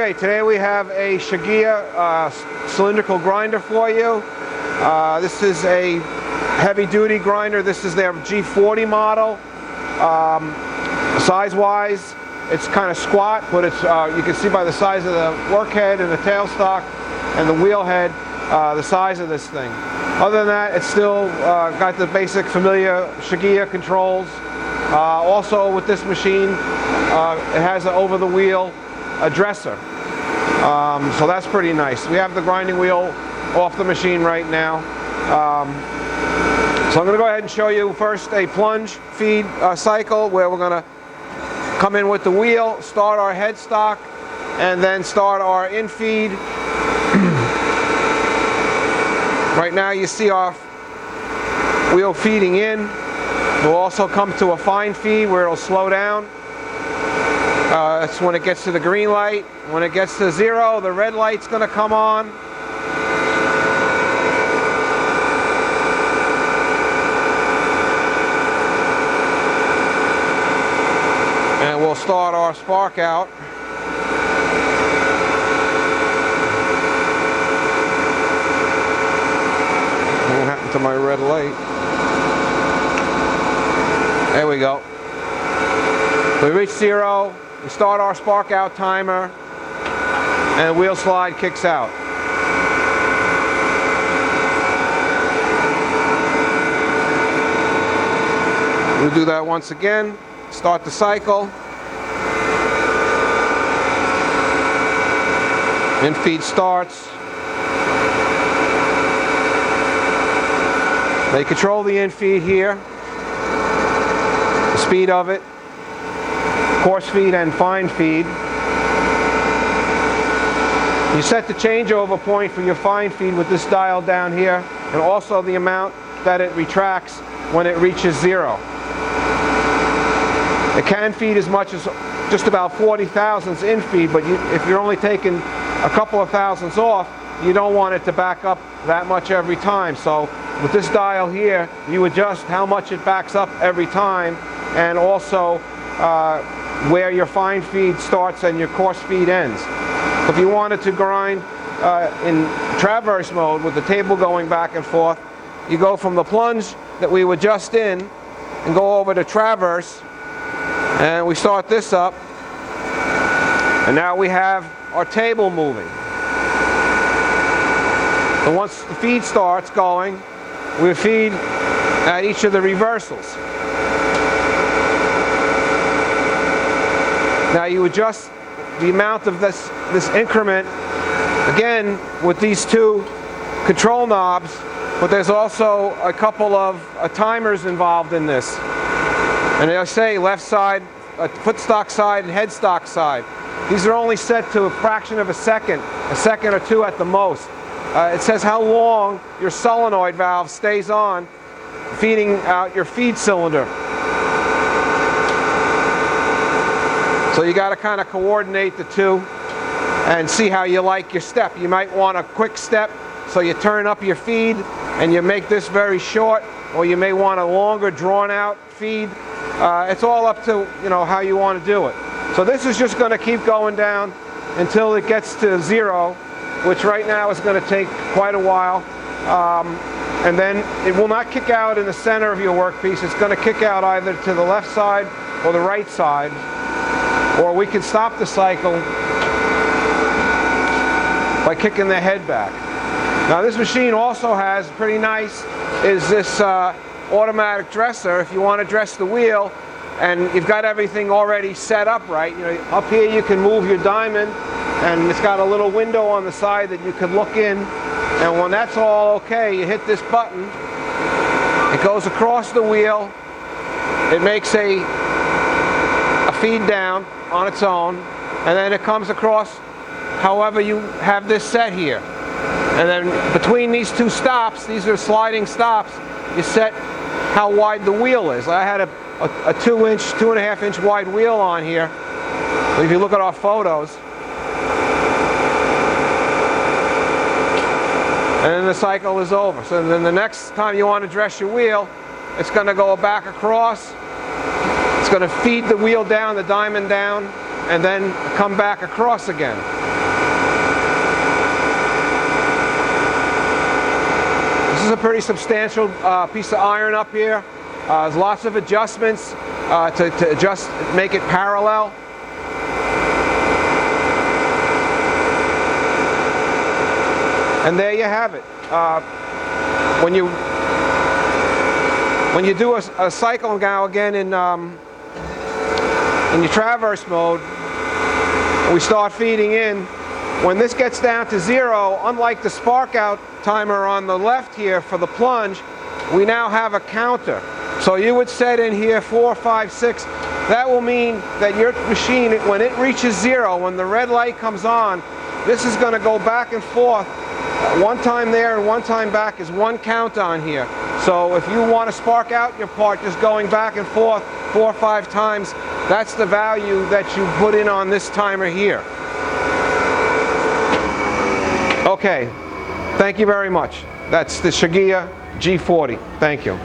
Okay, today we have a Shigeya cylindrical grinder for you. This is a heavy-duty grinder. This is their G40 model. Size-wise, it's kind of squat, but it's you can see by the size of the workhead and the tailstock and the wheel head the size of this thing. Other than that, it's still got the basic familiar Shigeya controls. Also with this machine, it has an over-the-wheel dresser. So that's pretty nice. We have the grinding wheel off the machine right now. So I'm going to go ahead and show you first a plunge feed cycle where we're going to come in with the wheel, start our headstock, and then start our in-feed. Right now you see our wheel feeding in. We'll also come to a fine feed where it'll slow down. That's when it gets to the green light. When it gets to 0, the red light's going to come on. And we'll start our spark out. What happened to my red light? There we go. We reach 0. We start our spark out timer, and the wheel slide kicks out. We'll do that once again. Start the cycle. In-feed starts. They control the in-feed here, the speed of it, coarse feed and fine feed. You set the changeover point for your fine feed with this dial down here, and also the amount that it retracts when it reaches 0. It can feed as much as just about 40 thousandths in feed, but if you're only taking a couple of thousandths off, you don't want it to back up that much every time. So with this dial here, you adjust how much it backs up every time, and also where your fine feed starts and your coarse feed ends. If you wanted to grind in traverse mode with the table going back and forth, you go from the plunge that we were just in and go over to traverse, and we start this up, and now we have our table moving. And once the feed starts going, we feed at each of the reversals. Now you adjust the amount of this increment, again, with these two control knobs, but there's also a couple of timers involved in this. And I say left side, footstock side, and headstock side. These are only set to a fraction of a second or two at the most. It says how long your solenoid valve stays on, feeding out your feed cylinder. So you got to kind of coordinate the two and see how you like your step. You might want a quick step, so you turn up your feed and you make this very short, or you may want a longer drawn out feed. It's all up to how you want to do it. So this is just going to keep going down until it gets to 0, which right now is going to take quite a while. And then it will not kick out in the center of your workpiece. It's going to kick out either to the left side or the right side. Or we can stop the cycle by kicking the head back. Now this machine also has, pretty nice, is this automatic dresser. If you want to dress the wheel and you've got everything already set up right, up here you can move your diamond, and it's got a little window on the side that you can look in, and when that's all okay, you hit this button, it goes across the wheel, it makes a feed down on its own, and then it comes across however you have this set here. And then between these two stops, these are sliding stops, you set how wide the wheel is. I had a 2.5 inch wide wheel on here. If you look at our photos, and then the cycle is over. So then the next time you want to dress your wheel, it's going to go back across. It's going to feed the wheel down, the diamond down, and then come back across again. is a pretty substantial piece of iron up here. There's lots of adjustments to adjust, make it parallel. And there you have it. When you do a cycle now again in your traverse mode, we start feeding in. When this gets down to 0, unlike the spark out timer on the left here for the plunge, we now have a counter. So you would set in here 4, 5, 6. That will mean that your machine, when it reaches 0, when the red light comes on, this is going to go back and forth. One time there and one time back is one count on here. So if you want to spark out your part just going back and forth 4 or 5 times, that's the value that you put in on this timer here. Okay, thank you very much. That's the Shigeya G40. Thank you.